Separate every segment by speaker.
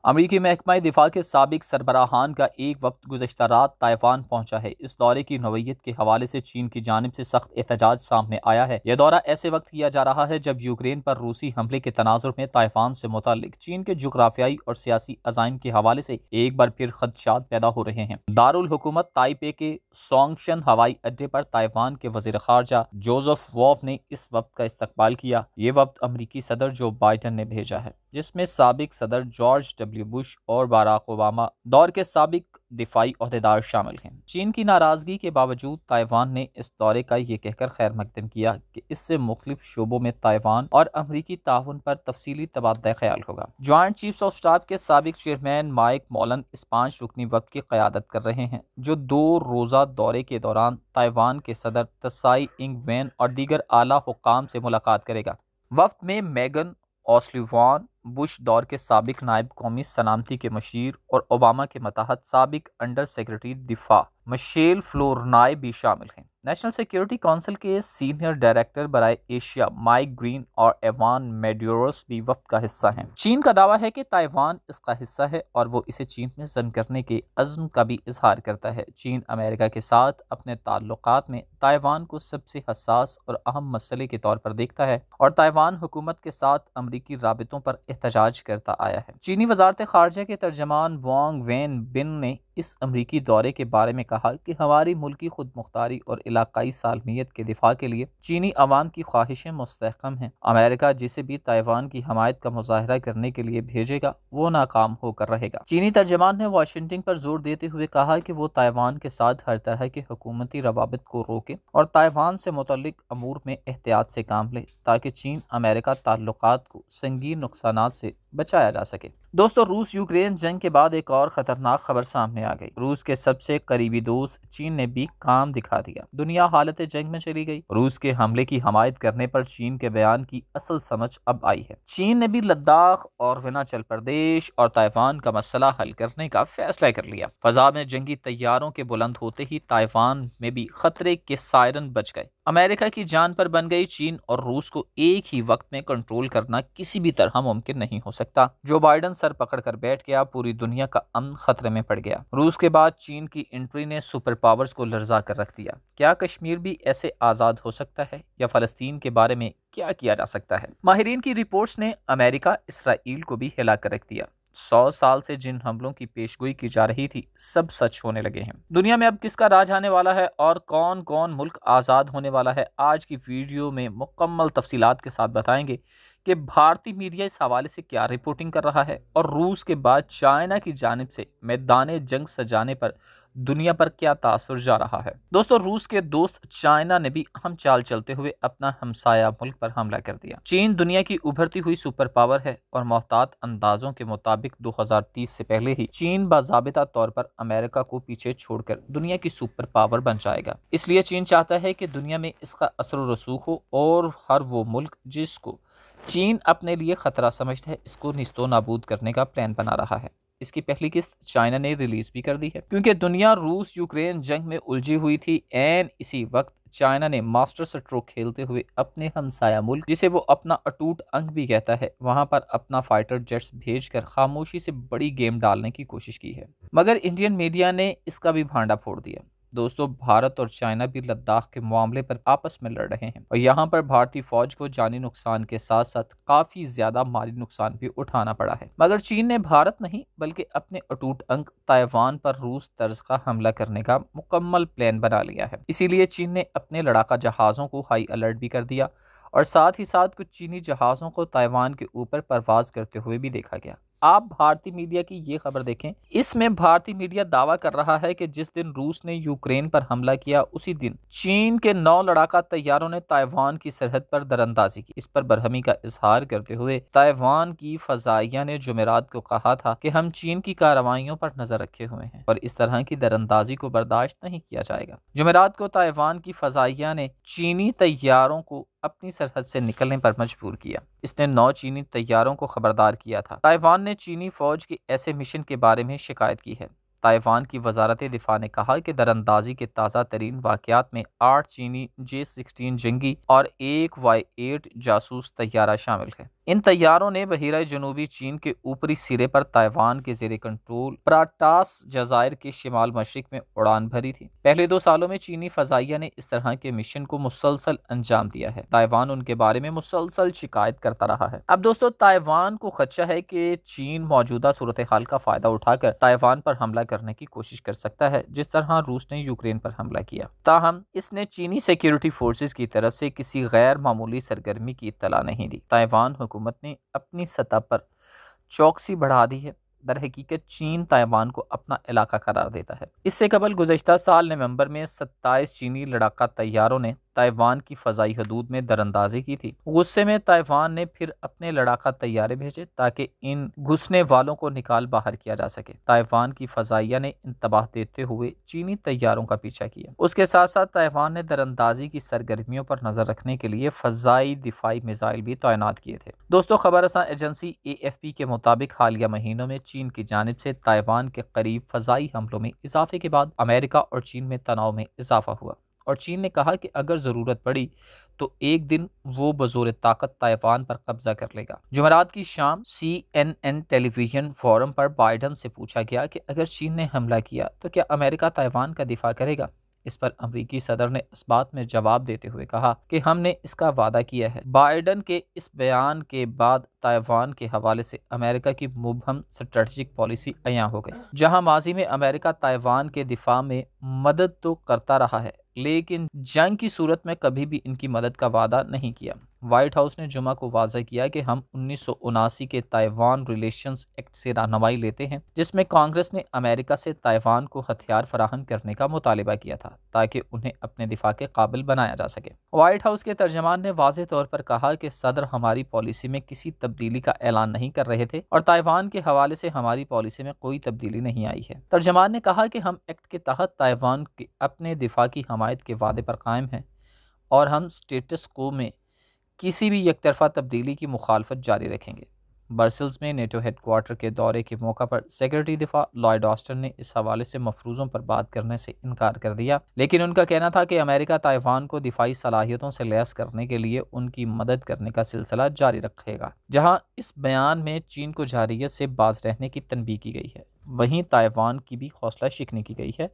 Speaker 1: अमरीकी महकमा दिफा के साबिक सरबराहान का एक वक्त गुज़श्ता रात ताइवान पहुंचा है। इस दौरे की नौइयत के हवाले से चीन की जानिब से सख्त एहतजाज सामने आया है। यह दौरा ऐसे वक्त किया जा रहा है जब यूक्रेन पर रूसी हमले के तनाजुर में ताइवान से मुताल्लिक चीन के जोग्राफियाई और सियासी अज़ाइम के हवाले से एक बार फिर खदशात पैदा हो रहे हैं। दारुल हुकूमत ताइपे के सोंगशन हवाई अड्डे पर ताइवान के वज़ीर ख़ारजा जोसेफ वॉफ ने इस वक्त का इस्तकबाल किया। ये वक्त अमरीकी सदर जो बाइडन ने भेजा है, जिसमें साबिक सदर जॉर्ज डब्ल्यू बुश और बाराक ओबामा दौर के साबिक दिफाई ओहदेदार शामिल हैं। चीन की नाराजगी के बावजूद ताइवान ने इस दौरे का ये कहकर खैर मकदम किया कि इससे मुख्तलिफ शोबों में ताइवान और अमरीकी ताउन पर तफसीली तबादला ख्याल होगा। ज्वाइंट चीफ्स ऑफ स्टाफ के साबिक चेयरमैन माइक मॉलन इस 5 रुकनी वक्त की क़यादत कर रहे हैं, जो 2 रोज़ा दौरे के दौरान ताइवान के सदर त्साई इंग वेन और दीगर आला हुक्काम से मुलाकात करेगा। वक्त में मेगन ओसलिवान, बुश दौर के साबिक नायब कौमी सलामती के मशीर और ओबामा के मतहत साबिक अंडर सेक्रेटरी दिफा मिशेल फ्लोरनाय भी शामिल हैं। नेशनल सिक्योरिटी काउंसिल के सीनियर डायरेक्टर बराए एशिया माइक ग्रीन और एवान मेड्यूरोस भी वक्त का हिस्सा हैं। चीन का दावा है कि ताइवान इसका हिस्सा है और वो इसे चीन में जम करने के अज़्म का भी इजहार करता है। चीन अमेरिका के साथ अपने ताल्लुकात में ताइवान को सबसे हसास और अहम मसले के तौर पर देखता है और ताइवान हुकूमत के साथ अमरीकी राबितों पर एहतजाज करता आया है। चीनी वजारत खारजा के तर्जमान वांग वेन बिन ने इस अमरीकी दौरे के बारे में कहा कि हमारी मुल्की खुद मुख्तारी और इलाकाई सालमियत के दिफा के लिए चीनी अवाम की ख्वाहिशें मुस्तहकम हैं। अमेरिका जिसे भी ताइवान की हमायत का मुजाहरा करने के लिए भेजेगा वो नाकाम होकर रहेगा। चीनी तर्जमान ने वाशिंगटन पर जोर देते हुए कहा कि वो ताइवान के साथ हर तरह के हुकूमती रवाबित को रोके और ताइवान से मुतल्लिक अमूर में एहतियात से काम ले ताकि चीन अमेरिका ताल्लुकात को संगीन नुकसानात से बचाया जा सके। दोस्तों, रूस यूक्रेन जंग के बाद एक और खतरनाक खबर सामने आ गई। रूस के सबसे करीबी दोस्त चीन ने भी काम दिखा दिया। दुनिया हालत जंग में चली गई। रूस के हमले की हमायत करने पर चीन के बयान की असल समझ अब आई है। चीन ने भी लद्दाख और हिमाचल प्रदेश और ताइवान का मसला हल करने का फैसला कर लिया। फजा में जंगी तैयारों के बुलंद होते ही ताइवान में भी खतरे के सायरन बज गए। अमेरिका की जान पर बन गई। चीन और रूस को एक ही वक्त में कंट्रोल करना किसी भी तरह मुमकिन नहीं हो सकता। जो बाइडन सर पकड़ कर बैठ गया, पूरी दुनिया का अमन खतरे में पड़ गया। रूस के बाद चीन की एंट्री ने सुपर पावर्स को लर्जा कर रख दिया। क्या कश्मीर भी ऐसे आज़ाद हो सकता है या फ़लस्तीन के बारे में क्या किया जा सकता है? माहिरीन की रिपोर्ट्स ने अमेरिका इसराइल को भी हिला कर रख दिया। 100 साल से जिन हमलों की पेशगोई की जा रही थी, सब सच होने लगे हैं। दुनिया में अब किसका राज आने वाला है और कौन कौन मुल्क आज़ाद होने वाला है, आज की वीडियो में मुकम्मल तफसीलात के साथ बताएंगे कि भारतीय मीडिया इस हवाले से क्या रिपोर्टिंग कर रहा है और रूस के बाद चाइना की जानिब से मैदान जंग सजाने पर दुनिया पर क्या तासुर जा रहा है। दोस्तों, रूस के दोस्त चाइना ने भी अहम चाल चलते हुए अपना हमसाया मुल्क पर हमला कर दिया। चीन दुनिया की उभरती हुई सुपर पावर है और मोहतात अंदाजों के मुताबिक 2030 से पहले ही चीन बाज़ाबिता तौर पर अमेरिका को पीछे छोड़कर दुनिया की सुपर पावर बन जाएगा। इसलिए चीन चाहता है कि दुनिया में इसका असर रसूख हो और हर वो मुल्क जिसको चीन अपने लिए खतरा समझता है, इसको निस्तो नाबूद करने का प्लान बना रहा है। इसकी पहली किस्त चाइना ने रिलीज भी कर दी है, क्योंकि दुनिया रूस यूक्रेन जंग में उलझी हुई थी। एन इसी वक्त चाइना ने मास्टर स्ट्रोक खेलते हुए अपने हमसाया मुल्क, जिसे वो अपना अटूट अंग भी कहता है, वहां पर अपना फाइटर जेट्स भेजकर खामोशी से बड़ी गेम डालने की कोशिश की है। मगर इंडियन मीडिया ने इसका भी भांडा फोड़ दिया। दोस्तों, भारत और चाइना भी लद्दाख के मामले पर आपस में लड़ रहे हैं और यहाँ पर भारतीय फौज को जानी नुकसान के साथ साथ काफी ज्यादा माली नुकसान भी उठाना पड़ा है। मगर चीन ने भारत नहीं बल्कि अपने अटूट अंग ताइवान पर रूस तर्ज का हमला करने का मुकम्मल प्लान बना लिया है। इसीलिए चीन ने अपने लड़ाका जहाजों को हाई अलर्ट भी कर दिया और साथ ही साथ कुछ चीनी जहाजों को ताइवान के ऊपर परवाज करते हुए भी देखा गया। आप भारतीय मीडिया की ये खबर देखें। इसमें भारतीय मीडिया दावा कर रहा है कि जिस दिन रूस ने यूक्रेन पर हमला किया, उसी दिन चीन के 9 लड़ाका तैयारों ने ताइवान की सरहद पर दरअंदाजी की। इस पर बरहमी का इजहार करते हुए ताइवान की फजाइया ने जुमेरात को कहा था कि हम चीन की कार्रवाइयों पर नजर रखे हुए हैं और इस तरह की दरअंदाजी को बर्दाश्त नहीं किया जाएगा। जुमेरात को ताइवान की फजाइया ने चीनी तैयारों को अपनी सरहद से निकलने पर मजबूर किया। इसने 9 चीनी तैयारों को खबरदार किया था। ताइवान ने चीनी फौज के ऐसे मिशन के बारे में शिकायत की है। ताइवान की वजारत दिफा ने कहा कि दरअंदाजी के ताज़ा तरीन वाक़यात में 8 चीनी J-16 जंगी और एक Y-8 जासूस तैयारा शामिल है। इन तैयारों ने बहीरा जनूबी चीन के ऊपरी सिरे पर ताइवान के ज़ेरे कंट्रोल प्राटास जज़ायर के शिमाल मशरिक में उड़ान भरी थी। पहले 2 सालों में चीनी फ़ज़ाइया ने इस तरह के मिशन को मुसलसल अंजाम दिया है। ताइवान उनके बारे में मुसलसल शिकायत करता रहा है। अब दोस्तों, ताइवान को खदशा है कि चीन मौजूदा सूरत हाल का फ़ायदा उठाकर ताइवान पर हमला करने की कोशिश कर सकता है, जिस तरह रूस ने यूक्रेन पर हमला किया। ताहम इसने चीनी सिक्योरिटी फोर्सेस की तरफ से किसी गैर मामूली सरगर्मी की इत्तला नहीं दी। ताइवान हुकूमत ने अपनी सतह पर चौकसी बढ़ा दी है। दर हकीकत चीन ताइवान को अपना इलाका करार देता है। इससे कबल गुज़श्ता साल नवंबर में 27 चीनी लड़ाका तैयारों ने ताइवान की फ़ज़ाई हदूद में दरअंदाजी की थी। गुस्से में ताइवान ने फिर अपने लड़ाका तैयारे भेजे ताकि इन घुसने वालों को निकाल बाहर किया जा सके। ताइवान की फ़ज़ाइया ने इंतबाह देते हुए चीनी तैयारों का पीछा किया। उसके साथ साथ ताइवान ने दरअंदाजी की सरगर्मियों पर नजर रखने के लिए फ़ज़ाई दिफाई मिसाइल भी तैनात किए थे। दोस्तों, खबर रसां एजेंसी AFP के मुताबिक हालिया महीनों में चीन की जानिब से ताइवान के करीब फ़ज़ाई हमलों में इजाफे के बाद अमेरिका और चीन में तनाव में इजाफा हुआ और चीन ने कहा कि अगर ज़रूरत पड़ी तो एक दिन वो बज़ोर ताकत ताइवान पर कब्जा कर लेगा। जुमेरात की शाम CNN टेलीविजन फोरम पर बाइडन से पूछा गया कि अगर चीन ने हमला किया तो क्या अमेरिका ताइवान का दिफा करेगा। इस पर अमरीकी सदर ने इस बात में जवाब देते हुए कहा कि हमने इसका वादा किया है। बाइडन के इस बयान के बाद ताइवान के हवाले से अमेरिका की मुबहम स्ट्रेटजिक पॉलिसी अयां हो गई। जहां माजी में अमेरिका ताइवान के दिफा में मदद तो करता रहा है, लेकिन जंग की सूरत में कभी भी इनकी मदद का वादा नहीं किया। व्हाइट हाउस ने जुमा को वाज़ह किया कि हम 1979 के ताइवान रिलेशंस एक्ट से रहनुमाई लेते हैं, जिसमें कांग्रेस ने अमेरिका से ताइवान को हथियार फराहम करने का मुतालिबा किया था ताकि उन्हें अपने दिफा के काबिल बनाया जा सके। व्हाइट हाउस के तर्जमान ने वाज़ेह तौर पर कहा कि सदर हमारी पॉलिसी में किसी तब्दीली का ऐलान नहीं कर रहे थे और ताइवान के हवाले से हमारी पॉलिसी में कोई तब्दीली नहीं आई है। तर्जमान ने कहा कि हम एक्ट के तहत ताइवान के अपने दिफा की हमायत के वादे पर कायम हैं और हम स्टेटस को में किसी भी एकतरफा तब्दीली की मुखालफत जारी रखेंगे। ब्रसेल्स में नेटो हेडक्वार्टर के दौरे के मौका पर सेक्रेटरी दिफा लॉयड ऑस्टिन ने इस हवाले से मफरूज़ों पर बात करने से इनकार कर दिया, लेकिन उनका कहना था कि अमेरिका ताइवान को दिफाई सलाहियतों से लैस करने के लिए उनकी मदद करने का सिलसिला जारी रखेगा। जहां इस बयान में चीन को जारियत से बाज रहने की तनबीह की गई है, वहीं ताइवान की भी हौसला शिकनी की गई है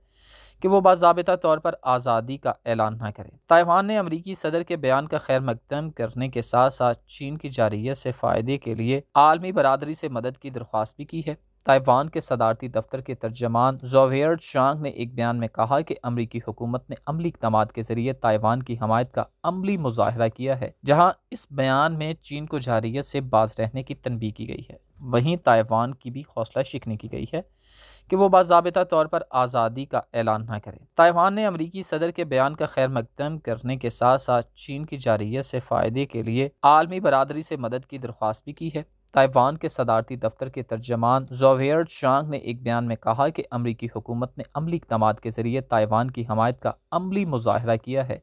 Speaker 1: कि वो बाज़ाबिता तौर पर आज़ादी का ऐलान न करे। ताइवान ने अमरीकी सदर के बयान का खैर मकदम करने के साथ साथ चीन की जारियत से फ़ायदे के लिए आलमी बरादरी से मदद की दरख्वास्त भी की है। ताइवान के सदारती दफ्तर के तर्जमान ज़ोवियर शांग ने एक बयान में कहा कि अमरीकी हुकूमत ने अमली इक़दामात के ज़रिए ताइवान की हमायत का अमली मुज़ाहरा किया है। जहाँ इस बयान में चीन को जारियत से बाज रहने की तनबीह की गई है, वहीं ताइवान की भी हौसला शिकनी की गई है कि वो बाज़ाबिता तौर पर आज़ादी का ऐलान न करे। ताइवान ने अमरीकी सदर के बयान का खैर मकदम करने के साथ साथ चीन की जारियत से फ़ायदे के लिए आलमी बरादरी से मदद की दरख्वास्त भी की है। ताइवान के सदारती दफ्तर के तर्जमान ज़ोवियर शांग ने एक बयान में कहा कि अमरीकी हुकूमत ने अमली इक़दामात के ज़रिए ताइवान की हमायत का अमली मुज़ाहरा किया है।